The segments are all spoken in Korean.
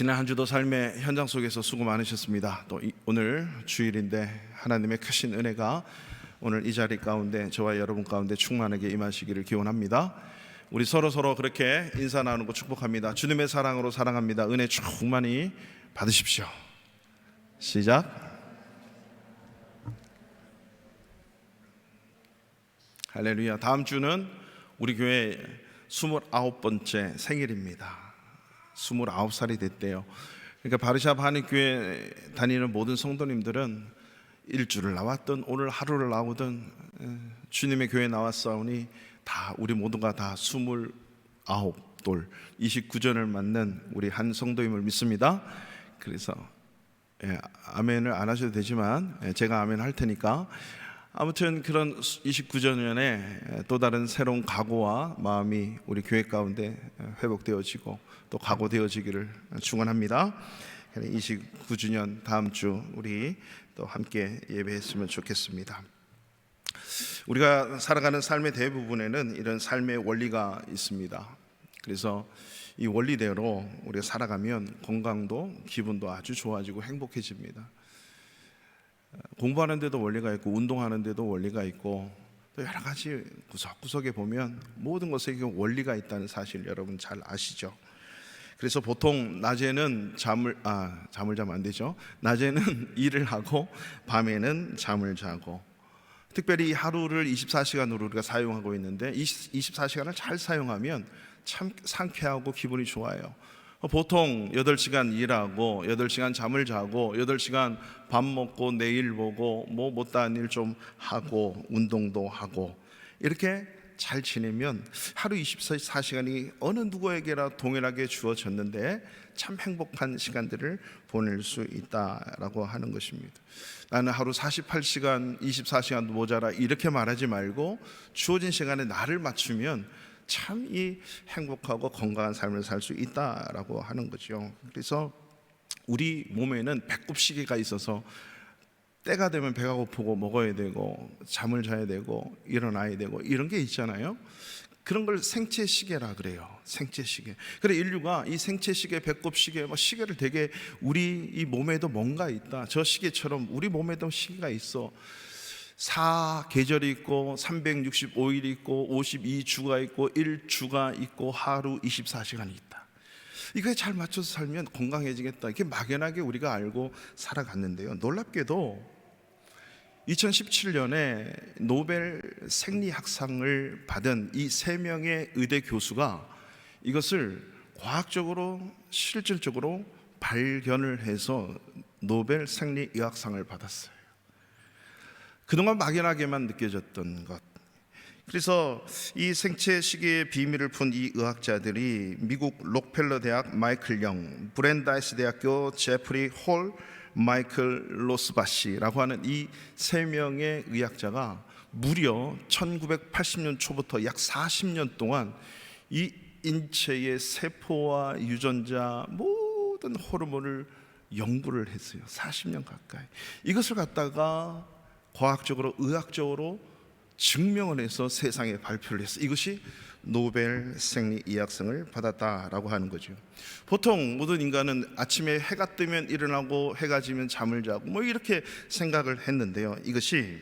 지난 한 주도 삶의 현장 속에서 수고 많으셨습니다. 또 오늘 주일인데 하나님의 크신 은혜가 오늘 이 자리 가운데 저와 여러분 가운데 충만하게 임하시기를 기원합니다. 우리 서로 그렇게 인사 나누고 축복합니다. 주님의 사랑으로 사랑합니다. 은혜 충만히 받으십시오. 시작. 할렐루야. 다음 주는 우리 교회 29번째 생일입니다. 29살이 됐대요. 그러니까 바르샵 한인교회 다니는 모든 성도님들은 일주를 나왔든 오늘 하루를 나오든 주님의 교회에 나왔사오니 다 우리 모두가 다 29돌 29전을 맞는 우리 한 성도임을 믿습니다. 그래서 아멘을 안 하셔도 되지만 제가 아멘 할 테니까, 아무튼 그런 29주년에 또 다른 새로운 각오와 마음이 우리 교회 가운데 회복되어지고 또 각오되어지기를 축원합니다. 29주년 다음 주 우리 또 함께 예배했으면 좋겠습니다. 우리가 살아가는 삶의 대부분에는 이런 삶의 원리가 있습니다. 그래서 이 원리대로 우리가 살아가면 건강도 기분도 아주 좋아지고 행복해집니다. 공부하는 데도 원리가 있고 운동하는 데도 원리가 있고 또 여러 가지 구석구석에 보면 모든 것에 원리가 있다는 사실 여러분 잘 아시죠? 그래서 보통 낮에는 잠을 자면 안 되죠. 낮에는 일을 하고 밤에는 잠을 자고, 특별히 이 하루를 24시간으로 우리가 사용하고 있는데 24시간을 잘 사용하면 참 상쾌하고 기분이 좋아요. 보통 8시간 일하고 8시간 잠을 자고 8시간 밥 먹고 내일 보고 뭐 못다한 일 좀 하고 운동도 하고 이렇게 잘 지내면 하루 24시간이 어느 누구에게나 동일하게 주어졌는데 참 행복한 시간들을 보낼 수 있다라고 하는 것입니다. 나는 하루 48시간 24시간도 모자라 이렇게 말하지 말고 주어진 시간에 나를 맞추면 참 이 행복하고 건강한 삶을 살 수 있다라고 하는 거죠. 그래서 우리 몸에는 배꼽 시계가 있어서 때가 되면 배가 고프고 먹어야 되고 잠을 자야 되고 일어나야 되고 이런 게 있잖아요. 그런 걸 생체 시계라 그래요. 생체 시계. 그래 인류가 이 생체 시계, 배꼽 시계, 시계를 되게 우리 이 몸에도 뭔가 있다. 저 시계처럼 우리 몸에도 시계가 있어. 4계절이 있고 365일이 있고 52주가 있고 1주가 있고 하루 24시간이 있다. 이거에 잘 맞춰서 살면 건강해지겠다. 이렇게 막연하게 우리가 알고 살아갔는데요, 놀랍게도 2017년에 노벨 생리학상을 받은 이 3명의 의대 교수가 이것을 과학적으로 실질적으로 발견을 해서 노벨 생리의학상을 받았어요. 그동안 막연하게만 느껴졌던 것. 그래서 이 생체 시계의 비밀을 푼 이 의학자들이 미국 록펠러 대학 마이클 영, 브랜다이스 대학교 제프리 홀, 마이클 로스바시라고 하는 이 3명의 의학자가 무려 1980년 초부터 약 40년 동안 이 인체의 세포와 유전자 모든 호르몬을 연구를 했어요. 40년 가까이. 이것을 갖다가 과학적으로 의학적으로 증명을 해서 세상에 발표를 했어요. 이것이 노벨 생리의학상을 받았다라고 하는 거죠. 보통 모든 인간은 아침에 해가 뜨면 일어나고 해가 지면 잠을 자고 이렇게 생각을 했는데요, 이것이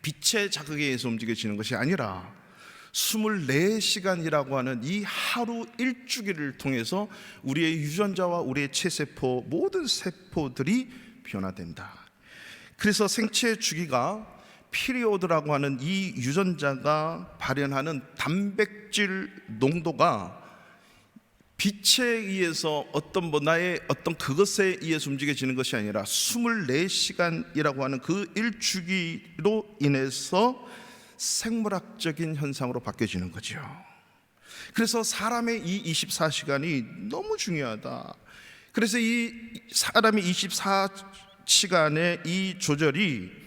빛의 자극에 의해서 움직여지는 것이 아니라 24시간이라고 하는 이 하루 일주기를 통해서 우리의 유전자와 우리의 체세포 모든 세포들이 변화된다. 그래서 생체 주기가 피리오드라고 하는 이 유전자가 발현하는 단백질 농도가 빛에 의해서 나의 어떤 그것에 의해서 움직여지는 것이 아니라 24시간이라고 하는 그 일주기로 인해서 생물학적인 현상으로 바뀌어지는 거죠. 그래서 사람의 이 24시간이 너무 중요하다. 그래서 이 사람이 24시간의 이 조절이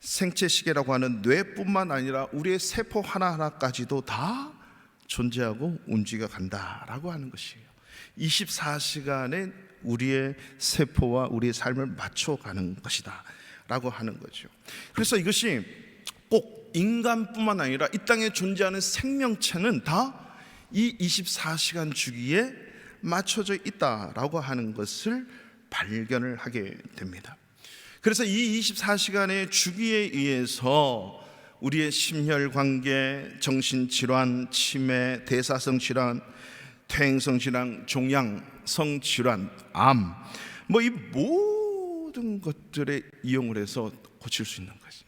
생체 시계라고 하는 뇌뿐만 아니라 우리의 세포 하나하나까지도 다 존재하고 움직여 간다라고 하는 것이에요. 24시간에 우리의 세포와 우리의 삶을 맞춰가는 것이다 라고 하는 거죠. 그래서 이것이 꼭 인간뿐만 아니라 이 땅에 존재하는 생명체는 다 이 24시간 주기에 맞춰져 있다라고 하는 것을 발견을 하게 됩니다. 그래서 이 24시간의 주기에 의해서 우리의 심혈관계, 정신질환, 치매, 대사성질환, 퇴행성질환, 종양성질환, 암, 이 모든 것들에 이용을 해서 고칠 수 있는 거지.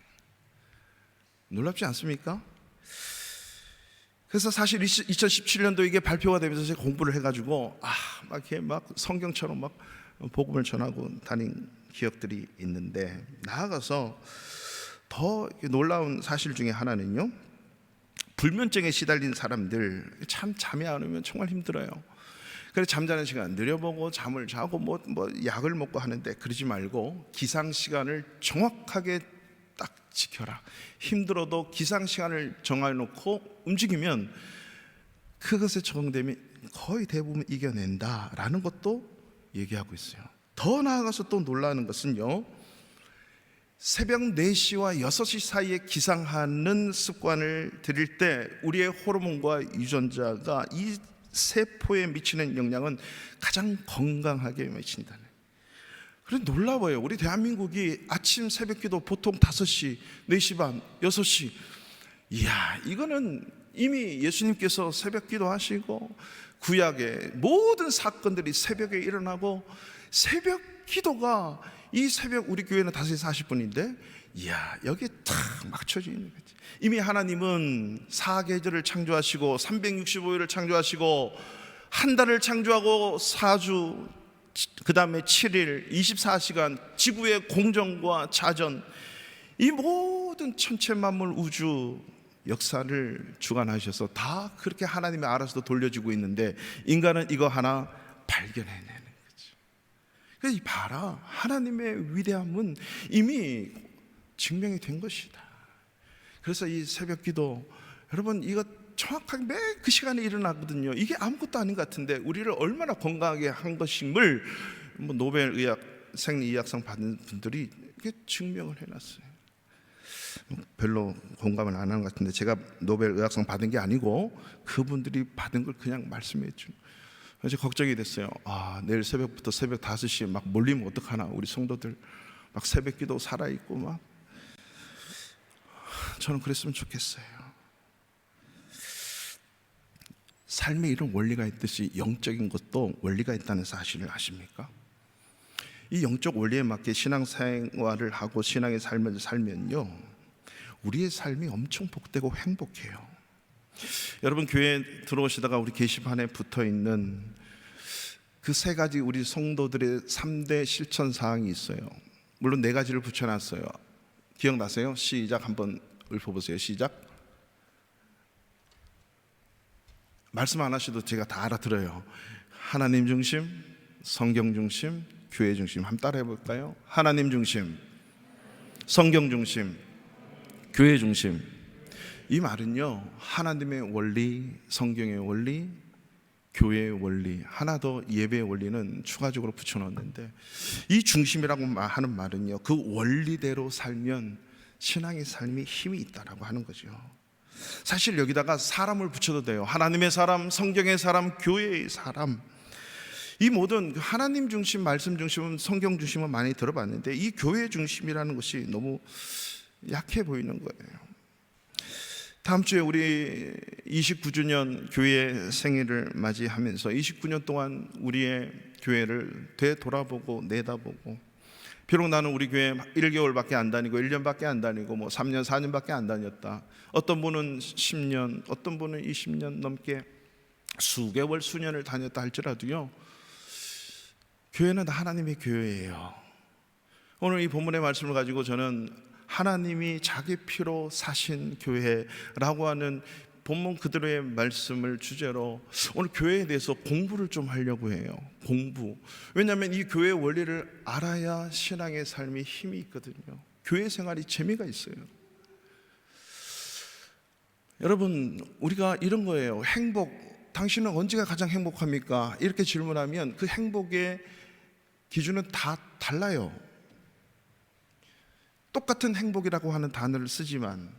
놀랍지 않습니까? 그래서 사실 2017년도 이게 발표가 되면서 제가 공부를 해가지고 막 성경처럼 막 복음을 전하고 다닌 기억들이 있는데, 나아가서 더 놀라운 사실 중에 하나는요, 불면증에 시달린 사람들 참 잠이 안 오면 정말 힘들어요. 그래서 잠자는 시간 늘려보고 잠을 자고 뭐 약을 먹고 하는데, 그러지 말고 기상 시간을 정확하게 딱 지켜라. 힘들어도 기상 시간을 정해놓고 움직이면 그것에 적응되면 거의 대부분 이겨낸다라는 것도 얘기하고 있어요. 더 나아가서 또 놀라는 것은요, 새벽 4시와 6시 사이에 기상하는 습관을 들일 때 우리의 호르몬과 유전자가 이 세포에 미치는 영향은 가장 건강하게 미친다네. 그래서 놀라워요. 우리 대한민국이 아침 새벽기도 보통 5시, 4시 반, 6시. 이야, 이거는 이미 예수님께서 새벽기도 하시고 구약의 모든 사건들이 새벽에 일어나고, 새벽기도가 이 새벽 우리 교회는 5시 40분인데 이야, 여기에 탁 맞춰져 있는 거지. 이미 하나님은 사계절을 창조하시고 365일을 창조하시고 한 달을 창조하고 4주, 그 다음에 7일, 24시간 지구의 공정과 자전, 이 모든 천체 만물 우주 역사를 주관하셔서 다 그렇게 하나님이 알아서 돌려주고 있는데, 인간은 이거 하나 발견해내는 거죠. 그래서 봐라, 하나님의 위대함은 이미 증명이 된 것이다. 그래서 이 새벽기도, 여러분 이거 정확하게 매 그 시간에 일어나거든요. 이게 아무것도 아닌 것 같은데 우리를 얼마나 건강하게 한 것임을 노벨 생리의학상 받은 분들이 이렇게 증명을 해놨어요. 별로 공감을 안 하는 것 같은데, 제가 노벨 의학상 받은 게 아니고 그분들이 받은 걸 그냥 말씀해 준. 그래서 걱정이 됐어요. 내일 새벽부터 새벽 5시에 막 몰리면 어떡하나. 우리 성도들 막 새벽기도 살아있고 막. 저는 그랬으면 좋겠어요. 삶에 이런 원리가 있듯이 영적인 것도 원리가 있다는 사실을 아십니까? 이 영적 원리에 맞게 신앙생활을 하고 신앙의 삶을 살면요, 우리의 삶이 엄청 복되고 행복해요. 여러분, 교회에 들어오시다가 우리 게시판에 붙어있는 그 3가지 우리 성도들의 3대 실천 사항이 있어요. 물론 4가지를 붙여놨어요. 기억나세요? 시작, 한번 읊어보세요. 시작. 말씀 안 하셔도 제가 다 알아들어요. 하나님 중심, 성경 중심, 교회 중심. 한번 따라해 볼까요? 하나님 중심, 성경 중심, 교회 중심. 이 말은요, 하나님의 원리, 성경의 원리, 교회의 원리, 하나 더 예배의 원리는 추가적으로 붙여놓는데, 이 중심이라고 하는 말은요, 그 원리대로 살면 신앙의 삶이 힘이 있다라고 하는 거죠. 사실 여기다가 사람을 붙여도 돼요. 하나님의 사람, 성경의 사람, 교회의 사람. 이 모든 하나님 중심, 말씀 중심은, 성경 중심은 많이 들어봤는데, 이 교회 중심이라는 것이 너무 약해 보이는 거예요. 다음 주에 우리 29주년 교회 생일을 맞이하면서 29년 동안 우리의 교회를 되돌아보고 내다보고, 비록 나는 우리 교회 1개월밖에 안 다니고 1년밖에 안 다니고 3년 4년밖에 안 다녔다, 어떤 분은 10년, 어떤 분은 20년 넘게 수개월 수년을 다녔다 할지라도요, 교회는 하나님의 교회예요. 오늘 이 본문의 말씀을 가지고 저는 하나님이 자기 피로 사신 교회라고 하는 본문 그대로의 말씀을 주제로 오늘 교회에 대해서 공부를 좀 하려고 해요. 공부. 왜냐하면 이 교회의 원리를 알아야 신앙의 삶이 힘이 있거든요. 교회 생활이 재미가 있어요. 여러분, 우리가 이런 거예요. 행복, 당신은 언제가 가장 행복합니까? 이렇게 질문하면 그 행복의 기준은 다 달라요. 똑같은 행복이라고 하는 단어를 쓰지만,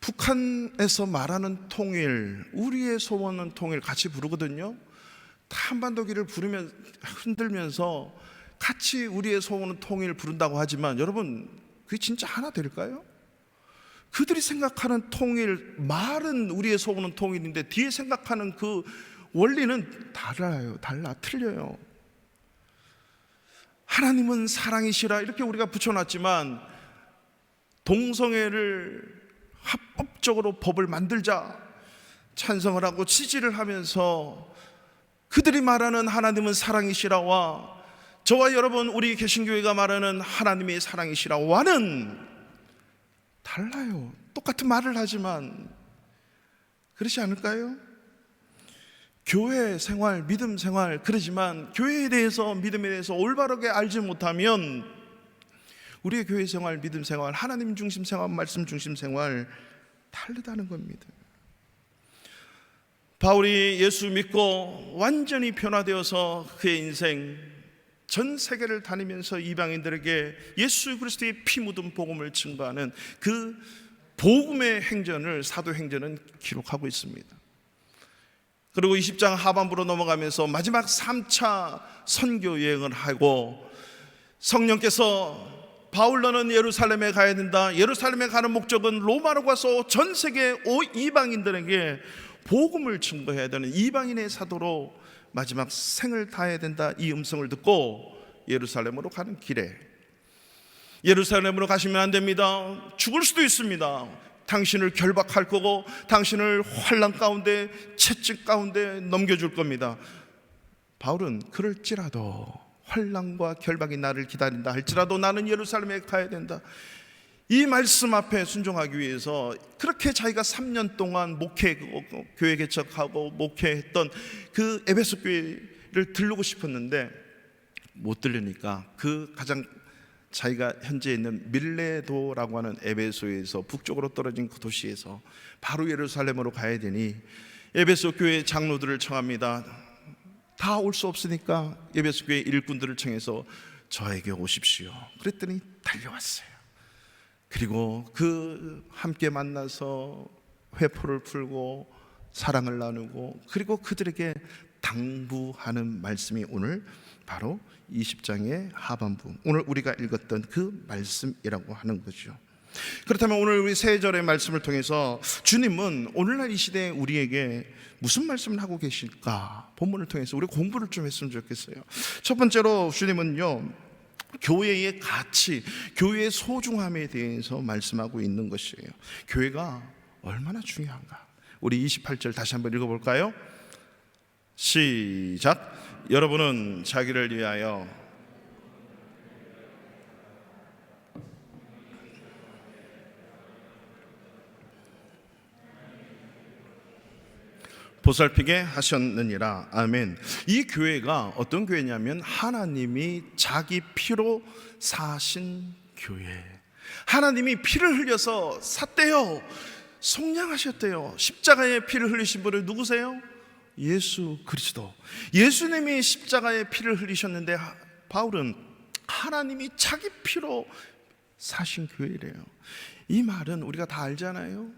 북한에서 말하는 통일, 우리의 소원은 통일 같이 부르거든요. 한반도기를 부르면 흔들면서 같이 우리의 소원은 통일 부른다고 하지만 여러분, 그게 진짜 하나 될까요? 그들이 생각하는 통일, 말은 우리의 소원은 통일인데 뒤에 생각하는 그 원리는 틀려요. 하나님은 사랑이시라 이렇게 우리가 붙여놨지만 동성애를 합법적으로 법을 만들자 찬성을 하고 지지를 하면서 그들이 말하는 하나님은 사랑이시라와 저와 여러분 우리 개신교회가 말하는 하나님의 사랑이시라와는 달라요. 똑같은 말을 하지만 그렇지 않을까요? 교회 생활, 믿음 생활 그러지만 교회에 대해서, 믿음에 대해서 올바르게 알지 못하면 우리의 교회 생활, 믿음 생활, 하나님 중심 생활, 말씀 중심 생활 다르다는 겁니다. 바울이 예수 믿고 완전히 변화되어서 그의 인생 전 세계를 다니면서 이방인들에게 예수 그리스도의 피 묻은 복음을 증거하는 그 복음의 행전을 사도행전은 기록하고 있습니다. 그리고 20장 하반부로 넘어가면서 마지막 3차 선교 여행을 하고 성령께서 바울 너는 예루살렘에 가야 된다. 예루살렘에 가는 목적은 로마로 가서 전 세계 이방인들에게 복음을 증거해야 되는 이방인의 사도로 마지막 생을 다해야 된다. 이 음성을 듣고 예루살렘으로 가는 길에, 예루살렘으로 가시면 안 됩니다. 죽을 수도 있습니다. 당신을 결박할 거고 당신을 환난 가운데, 채찍 가운데 넘겨줄 겁니다. 바울은 그럴지라도, 환난과 결박이 나를 기다린다 할지라도 나는 예루살렘에 가야 된다. 이 말씀 앞에 순종하기 위해서 그렇게 자기가 3년 동안 교회 개척하고 목회했던 그 에베소 교회를 들르고 싶었는데 못 들르니까 그 가장 자기가 현재 있는 밀레도라고 하는 에베소에서 북쪽으로 떨어진 그 도시에서 바로 예루살렘으로 가야 되니 에베소 교회 장로들을 청합니다. 다 올 수 없으니까 에베소 교회 일꾼들을 청해서 저에게 오십시오. 그랬더니 달려왔어요. 그리고 그 함께 만나서 회포를 풀고 사랑을 나누고 그리고 그들에게 당부하는 말씀이 오늘 바로 20장의 하반부, 오늘 우리가 읽었던 그 말씀이라고 하는 거죠. 그렇다면 오늘 우리 세 절의 말씀을 통해서 주님은 오늘날 이 시대에 우리에게 무슨 말씀을 하고 계실까 본문을 통해서 우리 공부를 좀 했으면 좋겠어요. 첫 번째로 주님은요, 교회의 가치, 교회의 소중함에 대해서 말씀하고 있는 것이에요. 교회가 얼마나 중요한가. 우리 28절 다시 한번 읽어볼까요? 시작. 여러분은 자기를 위하여 보살피게 하셨느니라. 아멘. 이 교회가 어떤 교회냐면 하나님이 자기 피로 사신 교회. 하나님이 피를 흘려서 샀대요. 속량하셨대요. 십자가에 피를 흘리신 분은 누구세요? 예수 그리스도. 예수님이 십자가에 피를 흘리셨는데 바울은 하나님이 자기 피로 사신 교회래요. 이 말은 우리가 다 알잖아요.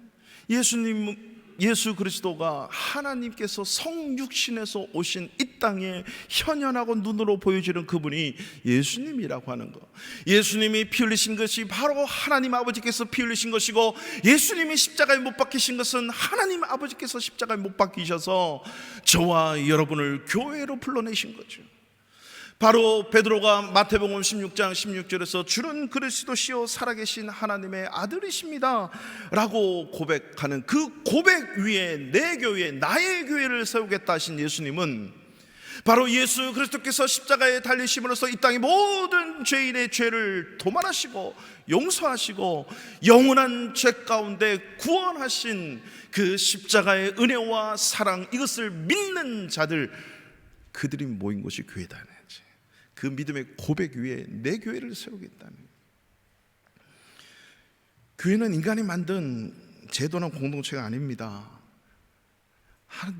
예수 그리스도가 하나님께서 성육신에서 오신 이 땅에 현현하고 눈으로 보여지는 그분이 예수님이라고 하는 거. 예수님이 피 흘리신 것이 바로 하나님 아버지께서 피 흘리신 것이고, 예수님이 십자가에 못 박히신 것은 하나님 아버지께서 십자가에 못 박히셔서 저와 여러분을 교회로 불러내신 거죠. 바로 베드로가 마태복음 16장 16절에서 주는 그리스도시요 살아계신 하나님의 아들이십니다 라고 고백하는 그 고백 위에 내 교회, 나의 교회를 세우겠다 하신 예수님은 바로 예수 그리스도께서 십자가에 달리심으로써 이 땅의 모든 죄인의 죄를 도말하시고 용서하시고 영원한 죄 가운데 구원하신 그 십자가의 은혜와 사랑, 이것을 믿는 자들, 그들이 모인 곳이 교회다. 그 믿음의 고백 위에 내 교회를 세우겠다는. 교회는 인간이 만든 제도나 공동체가 아닙니다.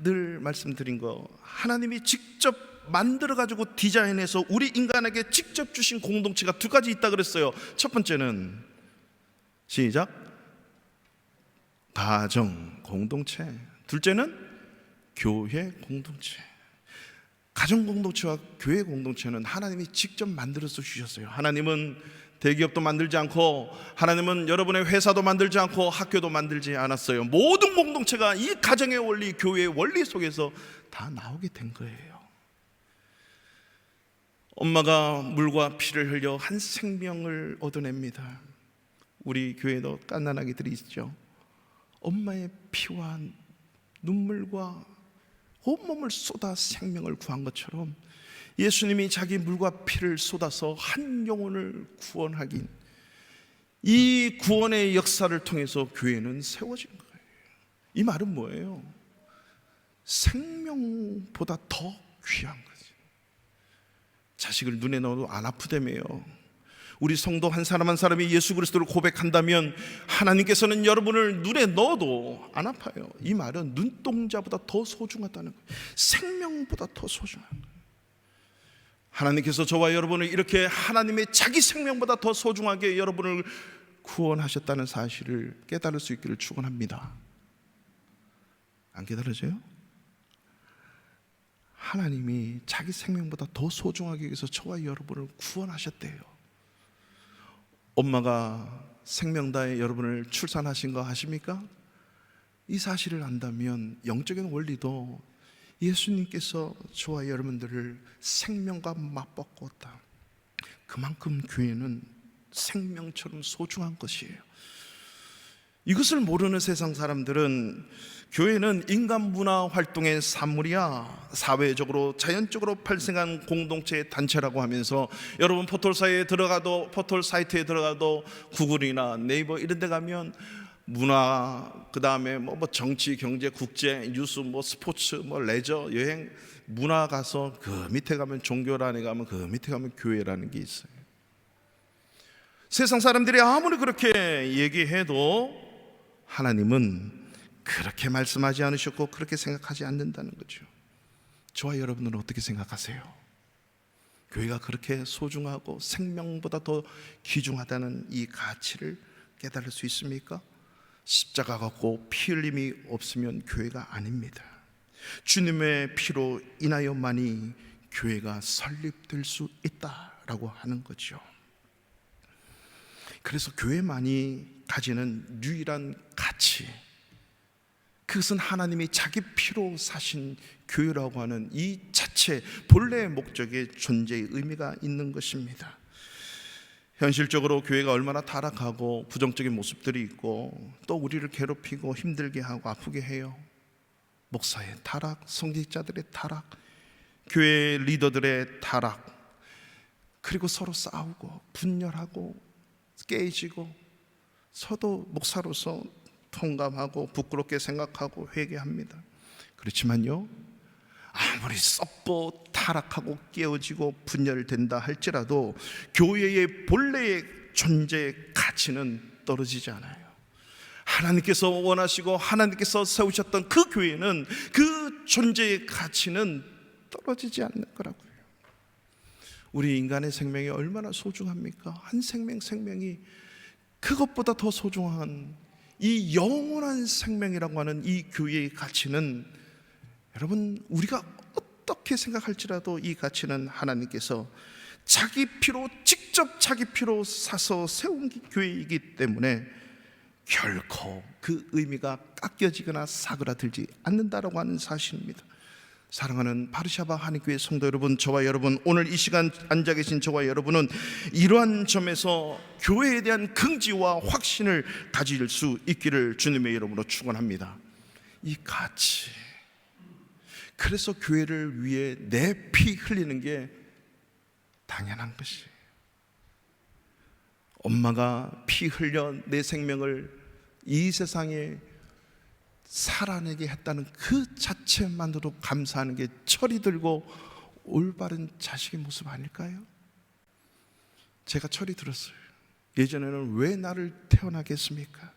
늘 말씀드린 거, 하나님이 직접 만들어가지고 디자인해서 우리 인간에게 직접 주신 공동체가 두 가지 있다 그랬어요. 첫 번째는 시작, 가정 공동체. 둘째는 교회 공동체. 가정 공동체와 교회 공동체는 하나님이 직접 만들어서 주셨어요. 하나님은 대기업도 만들지 않고, 하나님은 여러분의 회사도 만들지 않고, 학교도 만들지 않았어요. 모든 공동체가 이 가정의 원리, 교회의 원리 속에서 다 나오게 된 거예요. 엄마가 물과 피를 흘려 한 생명을 얻어냅니다. 우리 교회도 갓난아기들이 있죠. 엄마의 피와 눈물과 온몸을 쏟아 생명을 구한 것처럼 예수님이 자기 물과 피를 쏟아서 한 영혼을 구원하긴, 이 구원의 역사를 통해서 교회는 세워진 거예요. 이 말은 뭐예요? 생명보다 더 귀한 거죠. 자식을 눈에 넣어도 안 아프다며요. 우리 성도 한 사람 한 사람이 예수 그리스도를 고백한다면 하나님께서는 여러분을 눈에 넣어도 안 아파요. 이 말은 눈동자보다 더 소중하다는 거예요. 생명보다 더 소중한 거예요. 하나님께서 저와 여러분을 이렇게 하나님의 자기 생명보다 더 소중하게 여러분을 구원하셨다는 사실을 깨달을 수 있기를 축원합니다. 안 깨달아져요? 하나님이 자기 생명보다 더 소중하게 해서 저와 여러분을 구원하셨대요. 엄마가 생명 다해 여러분을 출산하신 거 아십니까? 이 사실을 안다면 영적인 원리도 예수님께서 저와 여러분들을 생명과 맞바꿨다. 그만큼 교회는 생명처럼 소중한 것이에요. 이것을 모르는 세상 사람들은 교회는 인간 문화 활동의 산물이야, 사회적으로 자연적으로 발생한 공동체의 단체라고 하면서, 여러분 포털 사이트에 들어가도 구글이나 네이버 이런 데 가면 문화, 그 다음에 뭐 정치, 경제, 국제, 뉴스, 스포츠, 레저, 여행, 문화 가서 그 밑에 가면 종교란에 가면 그 밑에 가면 교회라는 게 있어요. 세상 사람들이 아무리 그렇게 얘기해도 하나님은 그렇게 말씀하지 않으셨고 그렇게 생각하지 않는다는 거죠. 저와 여러분은 어떻게 생각하세요? 교회가 그렇게 소중하고 생명보다 더 귀중하다는 이 가치를 깨달을 수 있습니까? 십자가가 없고 피 흘림이 없으면 교회가 아닙니다. 주님의 피로 인하여만이 교회가 설립될 수 있다라고 하는 거죠. 그래서 교회만이 가지는 유일한 가치, 그것은 하나님이 자기 피로 사신 교회라고 하는 이 자체 본래의 목적의 존재의 의미가 있는 것입니다. 현실적으로 교회가 얼마나 타락하고 부정적인 모습들이 있고 또 우리를 괴롭히고 힘들게 하고 아프게 해요. 목사의 타락, 성직자들의 타락, 교회 리더들의 타락, 그리고 서로 싸우고 분열하고 깨지고, 저도 목사로서 통감하고 부끄럽게 생각하고 회개합니다. 그렇지만요, 아무리 썩고 타락하고 깨어지고 분열된다 할지라도 교회의 본래의 존재의 가치는 떨어지지 않아요. 하나님께서 원하시고 하나님께서 세우셨던 그 교회는, 그 존재의 가치는 떨어지지 않는 거라고요. 우리 인간의 생명이 얼마나 소중합니까? 한 생명이 그것보다 더 소중한 이 영원한 생명이라고 하는 이 교회의 가치는, 여러분, 우리가 어떻게 생각할지라도 이 가치는 하나님께서 자기 피로, 직접 자기 피로 사서 세운 교회이기 때문에 결코 그 의미가 깎여지거나 사그라들지 않는다라고 하는 사실입니다. 사랑하는 바르샤바 한인교회 성도 여러분, 저와 여러분, 오늘 이 시간 앉아 계신 저와 여러분은 이러한 점에서 교회에 대한 긍지와 확신을 가질 수 있기를 주님의 이름으로 축원합니다. 이 가치, 그래서 교회를 위해 내 피 흘리는 게 당연한 것이에요. 엄마가 피 흘려 내 생명을 이 세상에 살아내게 했다는 그 자체만으로 감사하는 게 철이 들고 올바른 자식의 모습 아닐까요? 제가 철이 들었어요. 예전에는 왜 나를 태어나게 했습니까?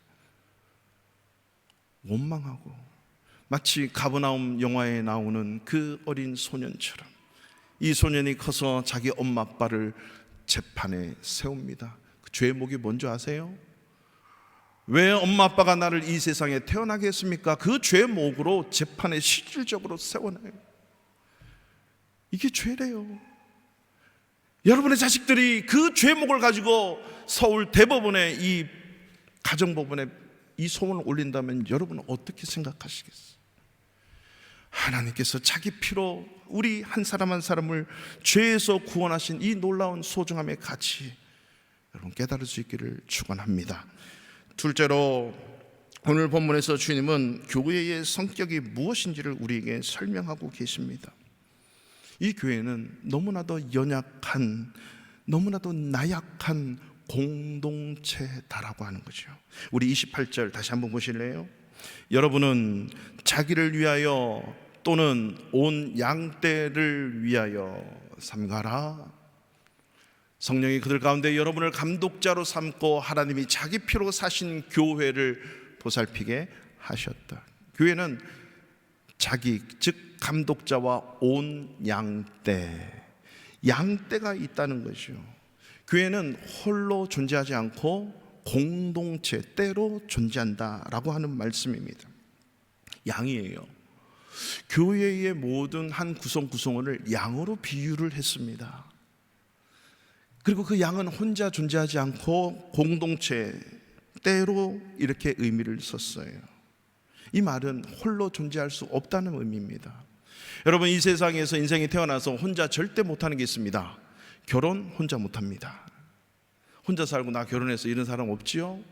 원망하고, 마치 가버나움 영화에 나오는 그 어린 소년처럼 이 소년이 커서 자기 엄마 아빠를 재판에 세웁니다. 그 죄목이 뭔지 아세요? 왜 엄마 아빠가 나를 이 세상에 태어나게 했습니까? 그 죄목으로 재판에 실질적으로 세워놔요. 이 이게 죄래요. 여러분의 자식들이 그 죄목을 가지고 서울 대법원에 이 가정법원에 이 소문을 올린다면 여러분은 어떻게 생각하시겠어요? 하나님께서 자기 피로 우리 한 사람 한 사람을 죄에서 구원하신 이 놀라운 소중함의 가치, 여러분 깨달을 수 있기를 축원합니다. 둘째로 오늘 본문에서 주님은 교회의 성격이 무엇인지를 우리에게 설명하고 계십니다. 이 교회는 너무나도 연약한, 너무나도 나약한 공동체다라고 하는 거죠. 우리 28절 다시 한번 보실래요? 여러분은 자기를 위하여 또는 온 양떼를 위하여 삼가라. 성령이 그들 가운데 여러분을 감독자로 삼고 하나님이 자기 피로 사신 교회를 보살피게 하셨다. 교회는 자기, 즉 감독자와 온 양떼가 있다는 거죠. 교회는 홀로 존재하지 않고 공동체, 때로 존재한다라고 하는 말씀입니다. 양이에요. 교회의 모든 한 구성구성을 양으로 비유를 했습니다. 그리고 그 양은 혼자 존재하지 않고 공동체, 때로 이렇게 의미를 썼어요. 이 말은 홀로 존재할 수 없다는 의미입니다. 여러분, 이 세상에서 인생에 태어나서 혼자 절대 못하는 게 있습니다. 결혼 혼자 못합니다. 혼자 살고 나 결혼해서 이런 사람 없지요?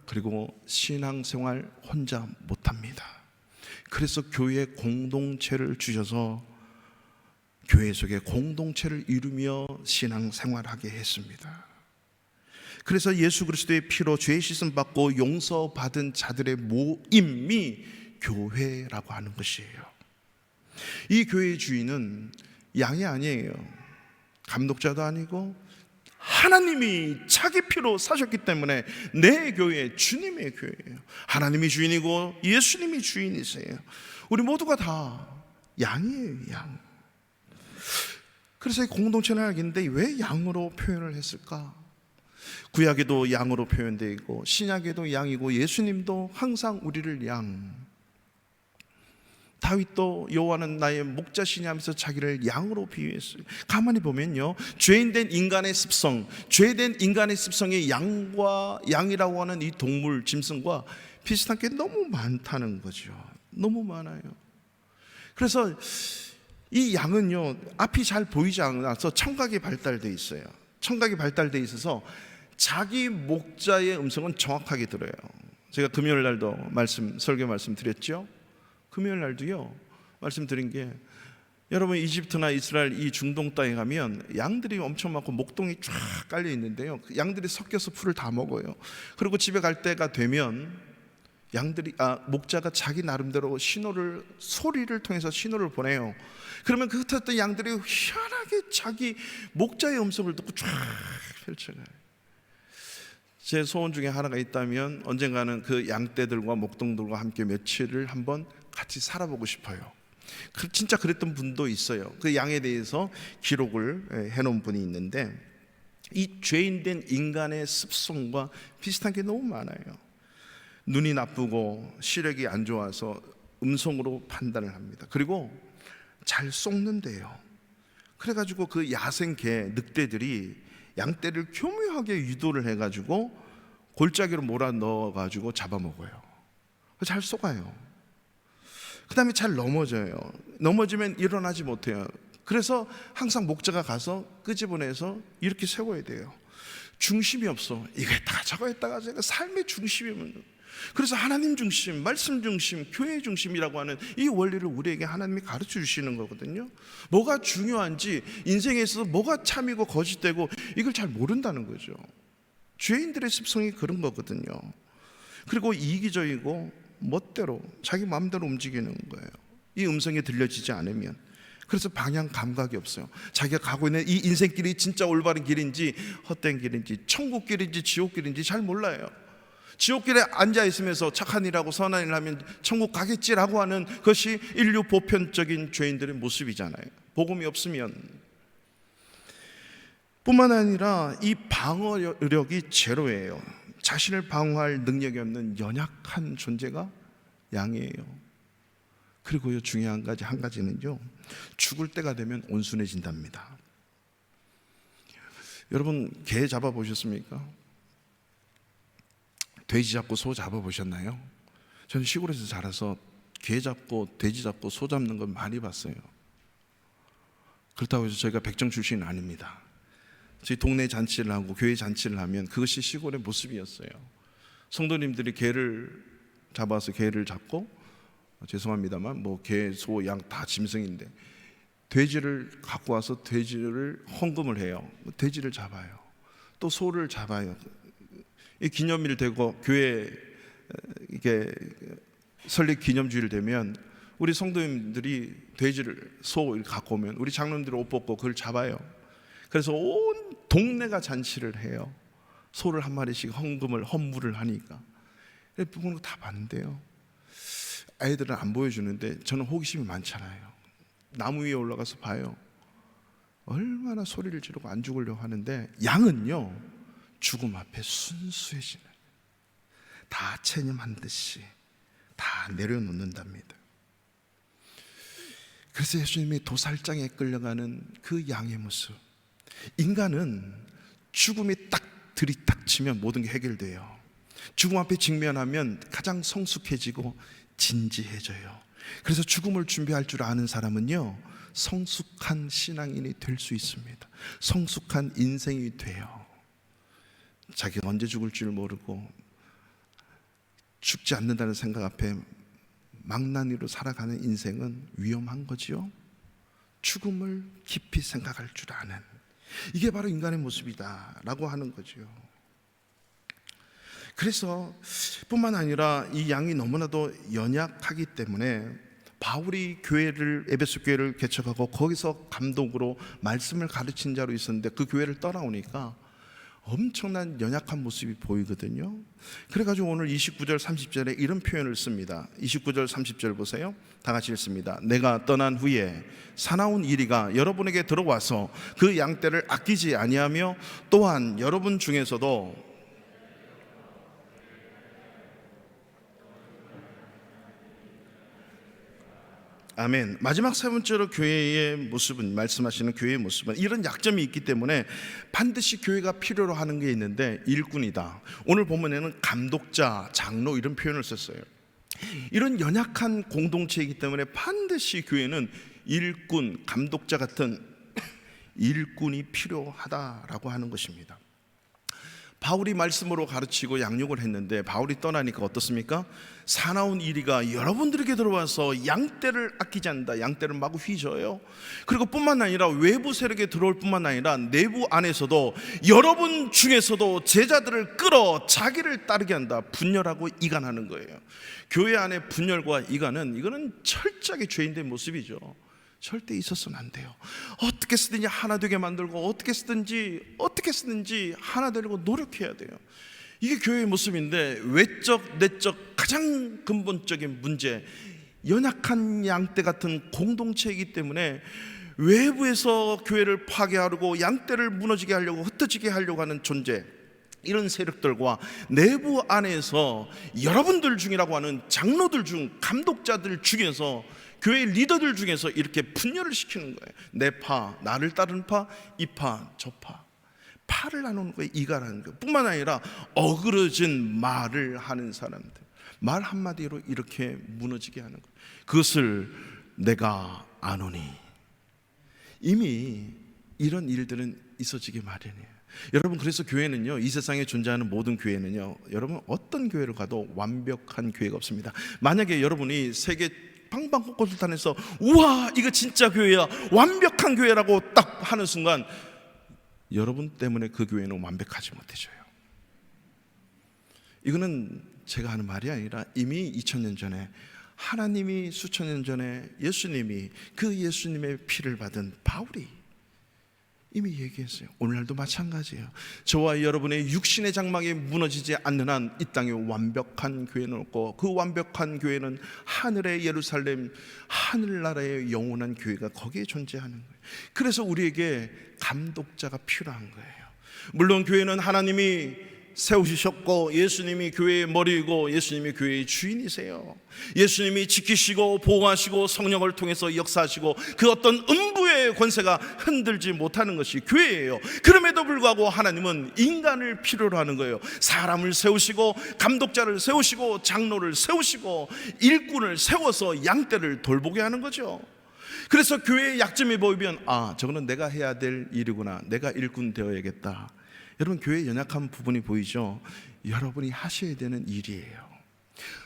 그리고 신앙생활 혼자 못합니다. 그래서 교회 공동체를 주셔서 교회 속에 공동체를 이루며 신앙생활하게 했습니다. 그래서 예수 그리스도의 피로 죄 씻음 받고 용서받은 자들의 모임이 교회라고 하는 것이에요. 이 교회의 주인은 양이 아니에요. 감독자도 아니고 하나님이 자기 피로 사셨기 때문에 내 교회, 주님의 교회예요. 하나님이 주인이고 예수님이 주인이세요. 우리 모두가 다 양이에요, 양. 그래서 이 공동체는 알겠는데 왜 양으로 표현을 했을까? 구약에도 양으로 표현되어 있고 신약에도 양이고 예수님도 항상 우리를 양. 다윗도 여호와는 나의 목자시니 하면서 자기를 양으로 비유했어요. 가만히 보면요, 죄인된 인간의 습성, 죄된 인간의 습성이 양이라고 하는 이 동물 짐승과 비슷한 게 너무 많다는 거죠. 너무 많아요. 그래서 이 양은요, 앞이 잘 보이지 않아서 청각이 발달되어 있어요. 청각이 발달되어 있어서 자기 목자의 음성은 정확하게 들어요. 제가 금요일 날도 설교 말씀 드렸죠. 금요일 날도요 말씀드린 게, 여러분 이집트나 이스라엘 이 중동 땅에 가면 양들이 엄청 많고 목동이 쫙 깔려 있는데요, 양들이 섞여서 풀을 다 먹어요. 그리고 집에 갈 때가 되면 목자가 자기 나름대로 소리를 통해서 신호를 보내요. 그러면 그 흩어졌던 양들이 희한하게 자기 목자의 음성을 듣고 쫙 펼쳐가요. 제 소원 중에 하나가 있다면 언젠가는 그 양떼들과 목동들과 함께 며칠을 한번 같이 살아보고 싶어요. 진짜 그랬던 분도 있어요. 그 양에 대해서 기록을 해놓은 분이 있는데, 이 죄인된 인간의 습성과 비슷한 게 너무 많아요. 눈이 나쁘고 시력이 안 좋아서 음성으로 판단을 합니다. 그리고 잘 쏙는데요. 그래가지고 그 야생 늑대들이 양떼를 교묘하게 유도를 해가지고 골짜기로 몰아 넣어가지고 잡아먹어요. 잘 쏘가요. 그 다음에 잘 넘어져요. 넘어지면 일어나지 못해요. 그래서 항상 목자가 가서 끄집어내서 이렇게 세워야 돼요. 중심이 없어. 이거 했다가 저거 했다가 제가 삶의 중심이면, 그래서 하나님 중심, 말씀 중심, 교회 중심이라고 하는 이 원리를 우리에게 하나님이 가르쳐 주시는 거거든요. 뭐가 중요한지, 인생에 있어서 뭐가 참이고 거짓되고 이걸 잘 모른다는 거죠. 죄인들의 습성이 그런 거거든요. 그리고 이기적이고 멋대로 자기 마음대로 움직이는 거예요. 이 음성이 들려지지 않으면. 그래서 방향 감각이 없어요. 자기가 가고 있는 이 인생길이 진짜 올바른 길인지 헛된 길인지 천국길인지 지옥길인지 잘 몰라요. 지옥길에 앉아있으면서 착한 일하고 선한 일을 하면 천국 가겠지라고 하는 것이 인류 보편적인 죄인들의 모습이잖아요. 복음이 없으면. 뿐만 아니라 이 방어력이 제로예요. 자신을 방어할 능력이 없는 연약한 존재가 양이에요. 그리고요, 중요한 한 가지는요, 죽을 때가 되면 온순해진답니다. 여러분, 개 잡아보셨습니까? 돼지 잡고 소 잡아보셨나요? 저는 시골에서 자라서 개 잡고 돼지 잡고 소 잡는 걸 많이 봤어요. 그렇다고 해서 저희가 백정 출신은 아닙니다. 저희 동네 잔치를 하고 교회 잔치를 하면 그것이 시골의 모습이었어요. 성도님들이 개를 잡아서 개를 잡고, 죄송합니다만 뭐 개, 소, 양 다 짐승인데 돼지를 갖고 와서 돼지를 헌금을 해요. 돼지를 잡아요. 또 소를 잡아요. 이 기념일 되고 교회 이게 설립 기념주일 되면 우리 성도님들이 돼지를, 소를 갖고 오면 우리 장로님들이 옷 벗고 그걸 잡아요. 그래서 온 동네가 잔치를 해요. 소를 한 마리씩 헌물을 하니까. 부모는 다 봤는데요, 아이들은 안 보여주는데 저는 호기심이 많잖아요. 나무 위에 올라가서 봐요. 얼마나 소리를 지르고 안 죽으려고 하는데 양은요, 죽음 앞에 순수해지는, 다 체념한 듯이 다 내려놓는답니다. 그래서 예수님이 도살장에 끌려가는 그 양의 모습, 인간은 죽음이 딱 들이닥치면 모든 게 해결돼요. 죽음 앞에 직면하면 가장 성숙해지고 진지해져요. 그래서 죽음을 준비할 줄 아는 사람은요, 성숙한 신앙인이 될 수 있습니다. 성숙한 인생이 돼요. 자기가 언제 죽을 줄 모르고 죽지 않는다는 생각 앞에 망나니로 살아가는 인생은 위험한 거지요. 죽음을 깊이 생각할 줄 아는, 이게 바로 인간의 모습이다 라고 하는 거죠. 그래서 뿐만 아니라 이 양이 너무나도 연약하기 때문에 바울이 에베소 교회를 개척하고 거기서 감독으로 말씀을 가르친 자로 있었는데 그 교회를 떠나오니까 엄청난 연약한 모습이 보이거든요. 그래가지고 오늘 29절 30절에 이런 표현을 씁니다. 29절 30절 보세요. 다 같이 읽습니다. 내가 떠난 후에 사나운 이리가 여러분에게 들어와서 그 양떼를 아끼지 아니하며 또한 여러분 중에서도, 아멘. 마지막 세 번째로 교회의 모습은, 말씀하시는 교회의 모습은 이런 약점이 있기 때문에 반드시 교회가 필요로 하는 게 있는데 일꾼이다. 오늘 본문에는 감독자, 장로 이런 표현을 썼어요. 이런 연약한 공동체이기 때문에 반드시 교회는 일꾼, 감독자 같은 일꾼이 필요하다라고 하는 것입니다. 바울이 말씀으로 가르치고 양육을 했는데 바울이 떠나니까 어떻습니까? 사나운 이리가 여러분들에게 들어와서 양떼를 아끼지 않는다. 양떼를 마구 휘저어요. 그리고 뿐만 아니라 외부 세력에 들어올 뿐만 아니라 내부 안에서도 여러분 중에서도 제자들을 끌어 자기를 따르게 한다. 분열하고 이간하는 거예요. 교회 안에 분열과 이간은, 이거는 철저하게 죄인된 모습이죠. 절대 있어서는 안 돼요. 어떻게 쓰든지 하나 되게 만들고 어떻게 쓰든지 하나 되려고 노력해야 돼요. 이게 교회의 모습인데 외적, 내적 가장 근본적인 문제, 연약한 양떼 같은 공동체이기 때문에 외부에서 교회를 파괴하려고 양떼를 무너지게 하려고 흩어지게 하려고 하는 존재, 이런 세력들과 내부 안에서 여러분들 중이라고 하는 장로들 중, 감독자들 중에서, 교회 리더들 중에서 이렇게 분열을 시키는 거예요. 내 파, 나를 따르는 파, 이 파, 저 파. 파를 나누는 거예요. 이가라는 거예요. 뿐만 아니라 어그러진 말을 하는 사람들, 말 한마디로 이렇게 무너지게 하는 거예요. 그것을 내가 아노니. 이미 이런 일들은 있어지기 마련이에요. 여러분, 그래서 교회는요, 이 세상에 존재하는 모든 교회는요, 여러분 어떤 교회를 가도 완벽한 교회가 없습니다. 만약에 여러분이 세계 방방곡곡을 다녀서 우와 이거 진짜 교회야, 완벽한 교회라고 딱 하는 순간 여러분 때문에 그 교회는 완벽하지 못해져요. 이거는 제가 하는 말이 아니라 이미 2000년 전에 하나님이, 수천 년 전에 예수님이, 그 예수님의 피를 받은 바울이 이미 얘기했어요. 오늘날도 마찬가지예요. 저와 여러분의 육신의 장막이 무너지지 않는 한 이 땅에 완벽한 교회는 없고, 그 완벽한 교회는 하늘의 예루살렘, 하늘나라의 영원한 교회가 거기에 존재하는 거예요. 그래서 우리에게 감독자가 필요한 거예요. 물론 교회는 하나님이 세우셨고 예수님이 교회의 머리이고 예수님이 교회의 주인이세요. 예수님이 지키시고 보호하시고 성령을 통해서 역사하시고 그 어떤 음부의 권세가 흔들지 못하는 것이 교회예요. 그럼에도 불구하고 하나님은 인간을 필요로 하는 거예요. 사람을 세우시고 감독자를 세우시고 장로를 세우시고 일꾼을 세워서 양떼를 돌보게 하는 거죠. 그래서 교회의 약점이 보이면 저거는 내가 해야 될 일이구나, 내가 일꾼 되어야겠다. 여러분, 교회의 연약한 부분이 보이죠? 여러분이 하셔야 되는 일이에요.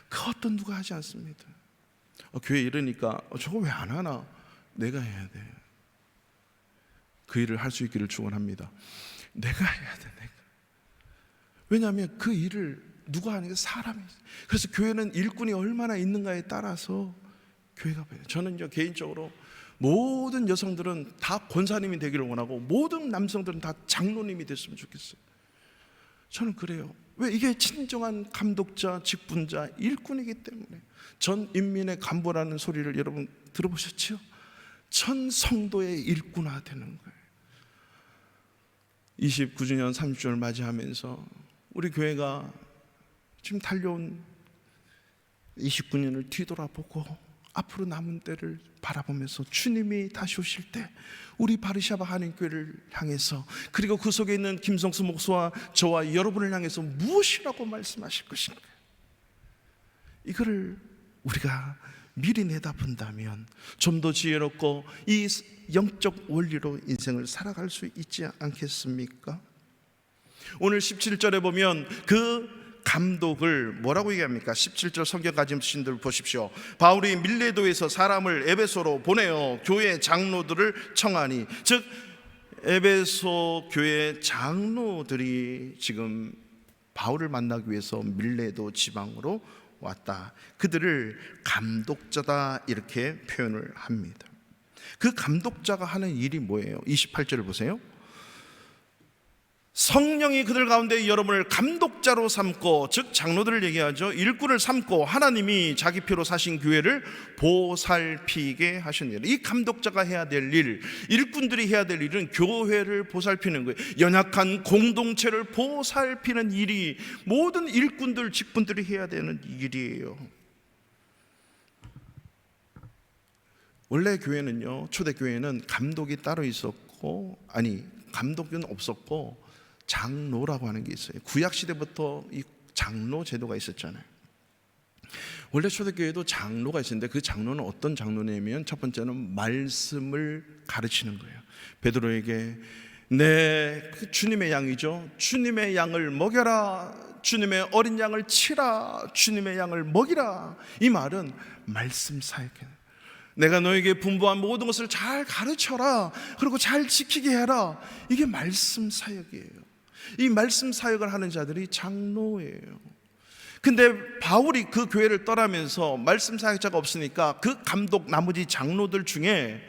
그 어떤 누가 하지 않습니다. 교회 이러니까 저거 왜 안 하나? 내가 해야 돼. 그 일을 할 수 있기를 축원합니다. 내가 해야 돼. 내가. 왜냐하면 그 일을 누가 하는 게 사람이. 그래서 교회는 일꾼이 얼마나 있는가에 따라서 교회가 보여요. 저는 개인적으로 모든 여성들은 다 권사님이 되기를 원하고 모든 남성들은 다 장로님이 됐으면 좋겠어요. 저는 그래요. 왜? 이게 진정한 감독자, 직분자, 일꾼이기 때문에. 전 인민의 간부라는 소리를 여러분 들어보셨죠? 전 성도의 일꾼화 되는 거예요. 29주년 30주년을 맞이하면서 우리 교회가 지금 달려온 29년을 뒤돌아보고 앞으로 남은 때를 바라보면서 주님이 다시 오실 때 우리 바르샤바 한인교회를 향해서, 그리고 그 속에 있는 김성수 목사와 저와 여러분을 향해서 무엇이라고 말씀하실 것인가, 이거를 우리가 미리 내다본다면 좀 더 지혜롭고 이 영적 원리로 인생을 살아갈 수 있지 않겠습니까? 오늘 17절에 보면 그 감독을 뭐라고 얘기합니까? 17절 성경 가진 분들 보십시오. 바울이 밀레도에서 사람을 에베소로 보내어 교회 장로들을 청하니, 즉 에베소 교회 장로들이 지금 바울을 만나기 위해서 밀레도 지방으로 왔다. 그들을 감독자다 이렇게 표현을 합니다. 그 감독자가 하는 일이 뭐예요? 28절을 보세요. 성령이 그들 가운데 여러분을 감독자로 삼고, 즉 장로들을 얘기하죠. 일꾼을 삼고 하나님이 자기 피로 사신 교회를 보살피게 하셨느니라. 이 감독자가 해야 될 일, 일꾼들이 해야 될 일은 교회를 보살피는 거예요. 연약한 공동체를 보살피는 일이 모든 일꾼들, 직분들이 해야 되는 일이에요. 원래 교회는요, 초대교회는 감독이 따로 있었고, 감독은 없었고 장로라고 하는 게 있어요. 구약시대부터 이 장로 제도가 있었잖아요. 원래 초대교회도 장로가 있었는데 그 장로는 어떤 장로냐면, 첫 번째는 말씀을 가르치는 거예요. 베드로에게 주님의 양이죠. 주님의 양을 먹여라, 주님의 어린 양을 치라, 주님의 양을 먹이라. 이 말은 말씀 사역이에요. 내가 너에게 분부한 모든 것을 잘 가르쳐라, 그리고 잘 지키게 해라. 이게 말씀 사역이에요. 이 말씀 사역을 하는 자들이 장로예요. 근데 바울이 그 교회를 떠나면서 말씀 사역자가 없으니까 그 감독, 나머지 장로들 중에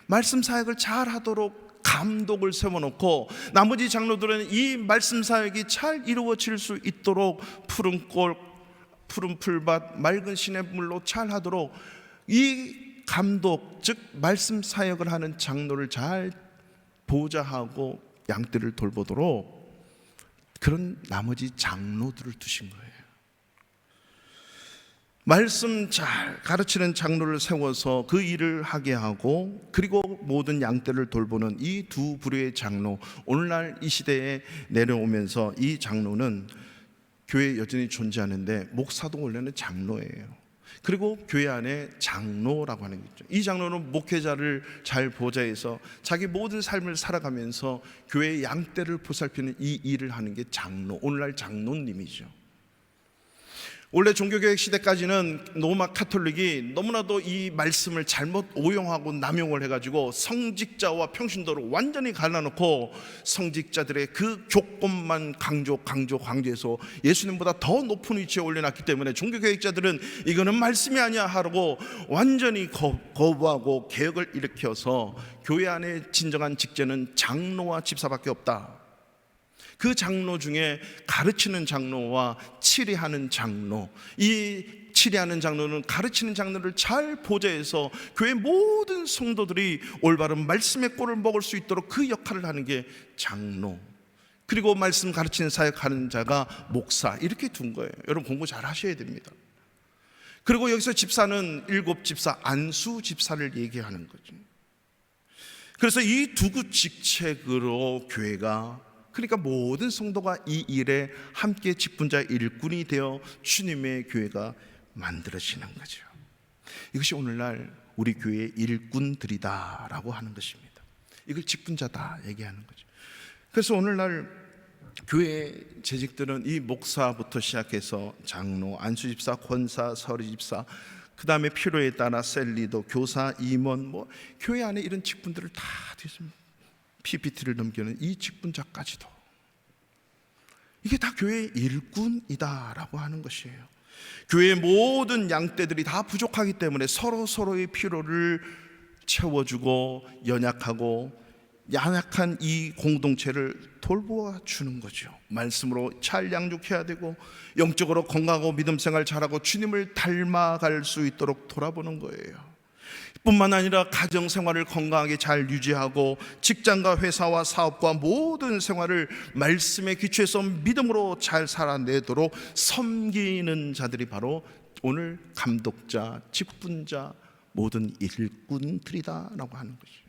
말씀 사역을 잘 하도록 감독을 세워놓고, 나머지 장로들은 이 말씀 사역이 잘 이루어질 수 있도록 푸른 꽃, 푸른 풀밭, 맑은 시냇물로 잘 하도록 이 감독, 즉 말씀 사역을 하는 장로를 잘 보좌하고 양떼를 돌보도록 그런 나머지 장로들을 두신 거예요. 말씀 잘 가르치는 장로를 세워서 그 일을 하게 하고, 그리고 모든 양떼를 돌보는 이 두 부류의 장로, 오늘날 이 시대에 내려오면서 이 장로는 교회에 여전히 존재하는데, 목사도 원래는 장로예요. 그리고 교회 안에 장로라고 하는 게 있죠. 이 장로는 목회자를 잘 보좌해서 자기 모든 삶을 살아가면서 교회의 양떼를 보살피는 이 일을 하는 게 장로, 오늘날 장로님이죠. 원래 종교개혁 시대까지는 로마 카톨릭이 너무나도 이 말씀을 잘못 오용하고 남용을 해가지고 성직자와 평신도를 완전히 갈라놓고 성직자들의 그 교권만 강조해서 예수님보다 더 높은 위치에 올려놨기 때문에 종교개혁자들은 이거는 말씀이 아니야 하고 완전히 거부하고 개혁을 일으켜서 교회 안에 진정한 직제는 장로와 집사밖에 없다. 그 장로 중에 가르치는 장로와 치리하는 장로, 이 치리하는 장로는 가르치는 장로를 잘 보좌해서 교회 모든 성도들이 올바른 말씀의 꼴을 먹을 수 있도록 그 역할을 하는 게 장로. 그리고 말씀 가르치는 사역하는 자가 목사, 이렇게 둔 거예요. 여러분 공부 잘 하셔야 됩니다. 그리고 여기서 집사는 7집사 안수 집사를 얘기하는 거죠. 그래서 이 두 직책으로 교회가, 그러니까 모든 성도가 이 일에 함께 직분자 일꾼이 되어 주님의 교회가 만들어지는 거죠. 이것이 오늘날 우리 교회의 일꾼들이다라고 하는 것입니다. 이걸 직분자다 얘기하는 거죠. 그래서 오늘날 교회 재직들은 이 목사부터 시작해서 장로, 안수집사, 권사, 서리집사, 그 다음에 필요에 따라 셀리더, 교사, 임원, 교회 안에 이런 직분들을 다 뒤집습니다. PPT를 넘기는 이 직분자까지도, 이게 다 교회의 일꾼이다라고 하는 것이에요. 교회의 모든 양떼들이 다 부족하기 때문에 서로의 필요를 채워주고 연약하고 연약한 이 공동체를 돌보아 주는 거죠. 말씀으로 잘 양육해야 되고 영적으로 건강하고 믿음 생활 잘하고 주님을 닮아갈 수 있도록 돌아보는 거예요. 뿐만 아니라 가정 생활을 건강하게 잘 유지하고 직장과 회사와 사업과 모든 생활을 말씀의 기초에서 믿음으로 잘 살아내도록 섬기는 자들이 바로 오늘 감독자, 직분자, 모든 일꾼들이다라고 하는 것이에요.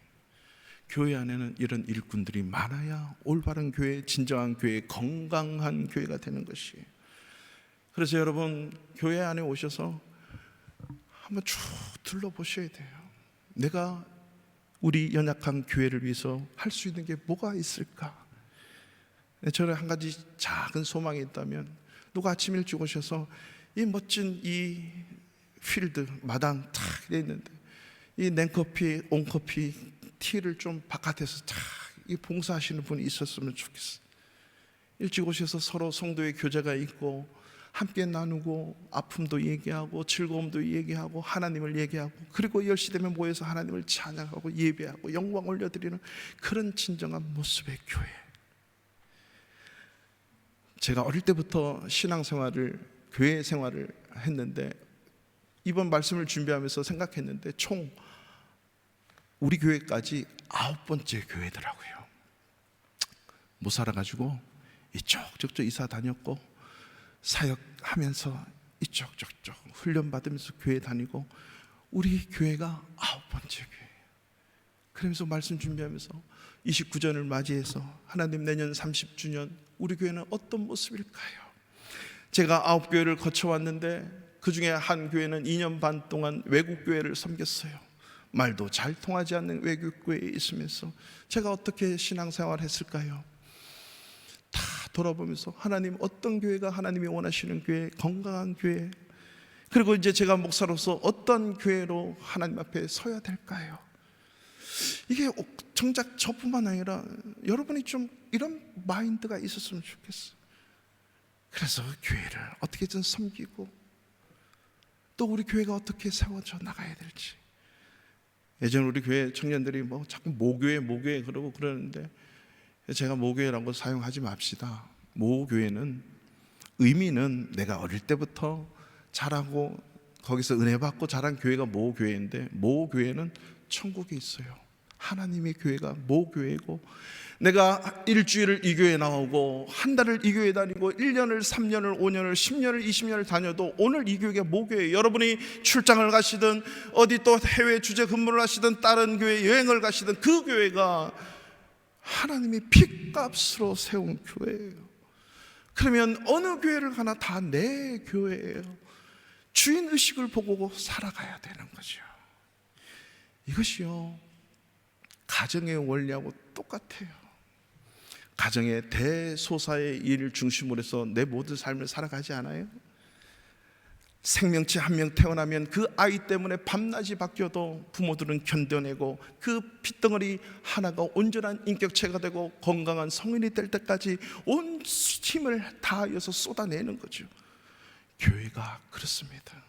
교회 안에는 이런 일꾼들이 많아야 올바른 교회, 진정한 교회, 건강한 교회가 되는 것이에요. 그래서 여러분 교회 안에 오셔서 한번 쭉 둘러보셔야 돼요. 내가 우리 연약한 교회를 위해서 할 수 있는 게 뭐가 있을까? 저는 한 가지 작은 소망이 있다면, 누가 아침 일찍 오셔서 이 멋진 이 필드 마당 탁 돼 있는데 이 냉커피, 온커피, 티를 좀 바깥에서 탁 이 봉사하시는 분이 있었으면 좋겠어. 일찍 오셔서 서로 성도의 교제가 있고 함께 나누고 아픔도 얘기하고 즐거움도 얘기하고 하나님을 얘기하고, 그리고 10시 되면 모여서 하나님을 찬양하고 예배하고 영광 올려드리는 그런 진정한 모습의 교회. 제가 어릴 때부터 신앙생활을, 교회 생활을 했는데 이번 말씀을 준비하면서 생각했는데 총 우리 교회까지 9번째 교회더라고요. 못 살아가지고 이쪽 저쪽 이사 다녔고 사역하면서 이쪽 저쪽 훈련받으면서 교회 다니고, 우리 교회가 9번째 교회. 그러면서 말씀 준비하면서 29전을 맞이해서 하나님 내년 30주년 우리 교회는 어떤 모습일까요? 제가 9교회를 거쳐왔는데 그 중에 한 교회는 2년 반 동안 외국 교회를 섬겼어요. 말도 잘 통하지 않는 외국 교회에 있으면서 제가 어떻게 신앙생활을 했을까요? 다 돌아보면서 하나님 어떤 교회가 하나님이 원하시는 교회, 건강한 교회, 그리고 이제 제가 목사로서 어떤 교회로 하나님 앞에 서야 될까요? 이게 정작 저뿐만 아니라 여러분이 좀 이런 마인드가 있었으면 좋겠어요. 그래서 교회를 어떻게든 섬기고 또 우리 교회가 어떻게 세워져 나가야 될지. 예전 우리 교회 청년들이 자꾸 모교회 그러고 그러는데 제가 모교회라고 사용하지 맙시다. 모교회는 의미는 내가 어릴 때부터 자라고 거기서 은혜 받고 자란 교회가 모교회인데, 모교회는 천국에 있어요. 하나님의 교회가 모교회고, 내가 일주일을 이 교회에 나오고 한 달을 이 교회에 다니고 1년을 3년을 5년을 10년을 20년을 다녀도 오늘 이 교회가 모교회예요. 여러분이 출장을 가시든 어디 또 해외 주재 근무를 하시든 다른 교회 여행을 가시든 그 교회가 하나님이 핏값으로 세운 교회예요. 그러면 어느 교회를 가나 다 내 교회예요. 주인의식을 보고 살아가야 되는 거죠. 이것이요 가정의 원리하고 똑같아요. 가정의 대소사의 일 중심으로 해서 내 모든 삶을 살아가지 않아요? 생명체 한 명 태어나면 그 아이 때문에 밤낮이 바뀌어도 부모들은 견뎌내고 그 핏덩어리 하나가 온전한 인격체가 되고 건강한 성인이 될 때까지 온 힘을 다하여서 쏟아내는 거죠. 교회가 그렇습니다.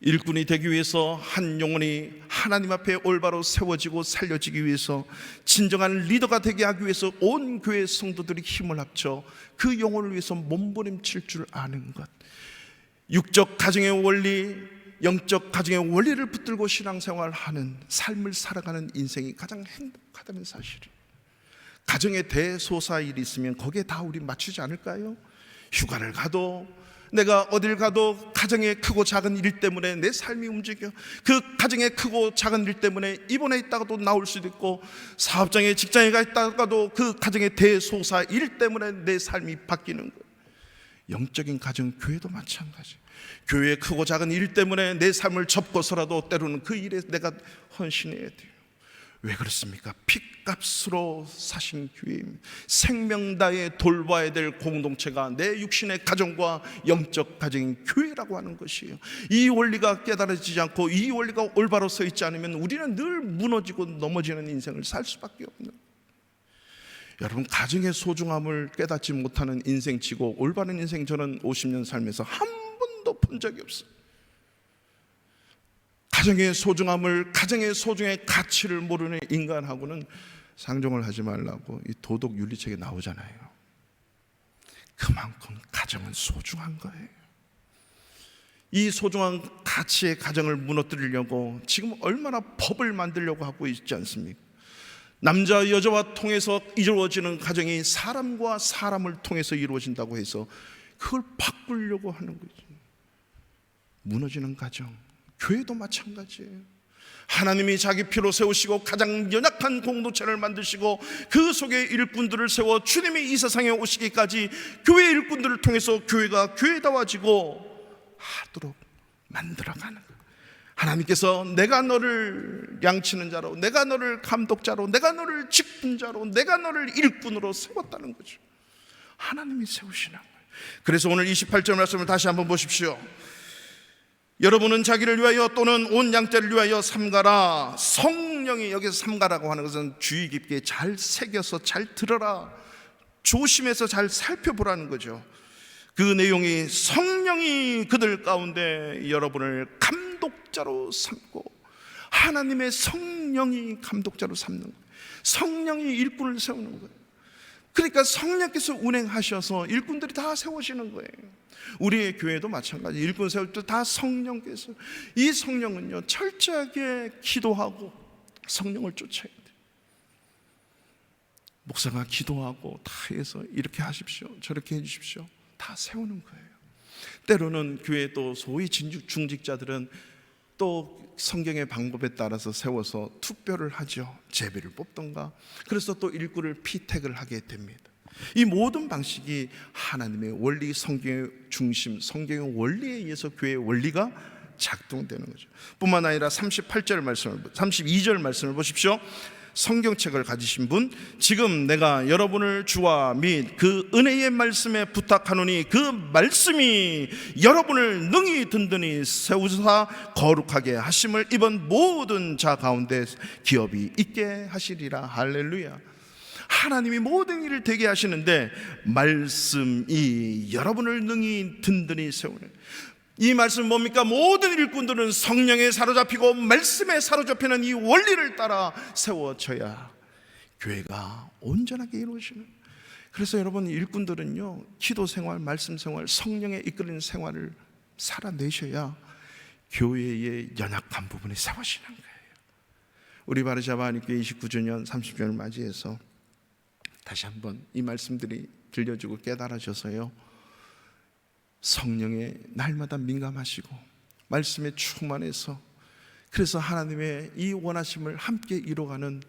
일꾼이 되기 위해서 한 영혼이 하나님 앞에 올바로 세워지고 살려지기 위해서 진정한 리더가 되게 하기 위해서 온 교회 성도들이 힘을 합쳐 그 영혼을 위해서 몸부림칠 줄 아는 것, 육적 가정의 원리, 영적 가정의 원리를 붙들고 신앙생활하는 삶을 살아가는 인생이 가장 행복하다는 사실이에요. 가정에 대소사 일이 있으면 거기에 다 우리 맞추지 않을까요? 휴가를 가도, 내가 어딜 가도 가정의 크고 작은 일 때문에 내 삶이 움직여. 그 가정의 크고 작은 일 때문에 입원해 있다가도 나올 수도 있고, 사업장에 직장에 가 있다가도 그 가정의 대소사 일 때문에 내 삶이 바뀌는 거예요. 영적인 가정, 교회도 마찬가지. 교회의 크고 작은 일 때문에 내 삶을 접고서라도 때로는 그 일에 내가 헌신해야 돼요. 왜 그렇습니까? 핏값으로 사신 교회입니다. 생명 다해 돌봐야 될 공동체가 내 육신의 가정과 영적 가정인 교회라고 하는 것이에요. 이 원리가 깨달아지지 않고 이 원리가 올바로 서 있지 않으면 우리는 늘 무너지고 넘어지는 인생을 살 수밖에 없는 거예요. 여러분, 가정의 소중함을 깨닫지 못하는 인생치고 올바른 인생 저는 50년 살면서 한 번도 본 적이 없어요. 가정의 소중함을, 가정의 소중의 가치를 모르는 인간하고는 상종을 하지 말라고 이 도덕 윤리책에 나오잖아요. 그만큼 가정은 소중한 거예요. 이 소중한 가치의 가정을 무너뜨리려고 지금 얼마나 법을 만들려고 하고 있지 않습니까? 남자 여자와 통해서 이루어지는 가정이 사람과 사람을 통해서 이루어진다고 해서 그걸 바꾸려고 하는 거죠. 무너지는 가정, 교회도 마찬가지예요. 하나님이 자기 피로 세우시고 가장 연약한 공동체를 만드시고 그 속에 일꾼들을 세워 주님이 이 세상에 오시기까지 교회 일꾼들을 통해서 교회가 교회다워지고 하도록 만들어가는 거예요. 하나님께서 내가 너를 양치는 자로, 내가 너를 감독자로, 내가 너를 직분자로, 내가 너를 일꾼으로 세웠다는 거죠. 하나님이 세우시는 거예요. 그래서 오늘 28절 말씀을 다시 한번 보십시오. 여러분은 자기를 위하여 또는 온 양떼를 위하여 삼가라. 성령이, 여기서 삼가라고 하는 것은 주의 깊게 잘 새겨서 잘 들어라, 조심해서 잘 살펴보라는 거죠. 그 내용이 성령이 그들 가운데 여러분을 감독자로 삼고, 하나님의 성령이 감독자로 삼는 거예요. 성령이 일꾼을 세우는 거예요. 그러니까 성령께서 운행하셔서 일꾼들이 다 세우시는 거예요. 우리의 교회도 마찬가지. 일꾼 세울 때 다 성령께서. 이 성령은요, 철저하게 기도하고 성령을 쫓아야 돼요. 목사가 기도하고 다 해서 이렇게 하십시오, 저렇게 해주십시오, 다 세우는 거예요. 때로는 교회 또 소위 중직자들은 또 성경의 방법에 따라서 세워서 투표를 하죠. 제비를 뽑던가. 그래서 또 일꾼을 피택을 하게 됩니다. 이 모든 방식이 하나님의 원리, 성경의 중심, 성경의 원리에 의해서 교회의 원리가 작동되는 거죠. 뿐만 아니라 38절 말씀을, 32절 말씀을 보십시오. 성경책을 가지신 분, 지금 내가 여러분을 주와 및 그 은혜의 말씀에 부탁하노니 그 말씀이 여러분을 능히 든든히 세우사 거룩하게 하심을 이번 모든 자 가운데 기업이 있게 하시리라. 할렐루야. 하나님이 모든 일을 되게 하시는데 말씀이 여러분을 능히 든든히 세우는, 이 말씀은 뭡니까? 모든 일꾼들은 성령에 사로잡히고 말씀에 사로잡히는 이 원리를 따라 세워져야 교회가 온전하게 이루어지는. 그래서 여러분, 일꾼들은요, 기도 생활, 말씀 생활, 성령에 이끌리는 생활을 살아내셔야 교회의 연약한 부분이 세워지는 거예요. 우리 바르샤바 한인교회 29주년 30주년을 맞이해서 다시 한번 이 말씀들이 들려주고 깨달아져서요, 성령에 날마다 민감하시고 말씀에 충만해서, 그래서 하나님의 이 원하심을 함께 이뤄가는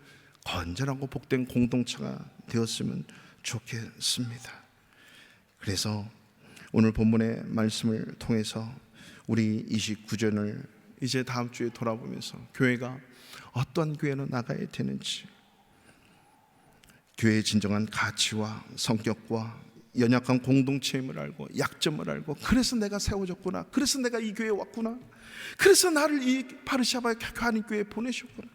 건전하고 복된 공동체가 되었으면 좋겠습니다. 그래서 오늘 본문의 말씀을 통해서 우리 29전을 이제 다음 주에 돌아보면서 교회가 어떤 교회로 나가야 되는지, 교회의 진정한 가치와 성격과 연약한 공동체임을 알고 약점을 알고, 그래서 내가 세워졌구나, 그래서 내가 이 교회에 왔구나, 그래서 나를 이 바르샤바의 한인교회에 보내셨구나.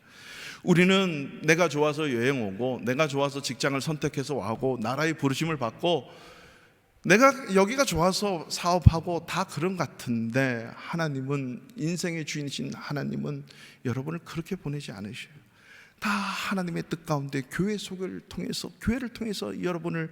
우리는 내가 좋아서 여행 오고, 내가 좋아서 직장을 선택해서 와고, 나라의 부르심을 받고, 내가 여기가 좋아서 사업하고 다 그런 것 같은데, 하나님은, 인생의 주인이신 하나님은 여러분을 그렇게 보내지 않으셔요. 다 하나님의 뜻 가운데 교회 속을 통해서, 교회를 통해서 여러분을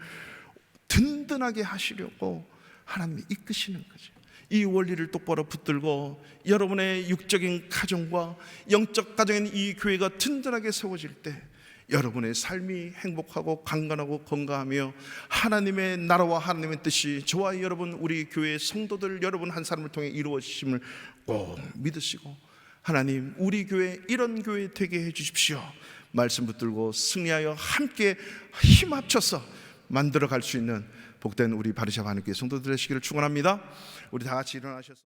든든하게 하시려고 하나님이 이끄시는 거죠. 이 원리를 똑바로 붙들고 여러분의 육적인 가정과 영적 가정인 이 교회가 든든하게 세워질 때 여러분의 삶이 행복하고 강건하고 건강하며 하나님의 나라와 하나님의 뜻이 저와 여러분, 우리 교회 성도들 여러분 한 사람을 통해 이루어지심을 꼭 믿으시고, 하나님 우리 교회 이런 교회 되게 해 주십시오. 말씀 붙들고 승리하여 함께 힘 합쳐서 만들어 갈 수 있는 복된 우리 바르샤바 하나님께 성도들 되시기를 축원합니다. 우리 다 같이 일어나셔서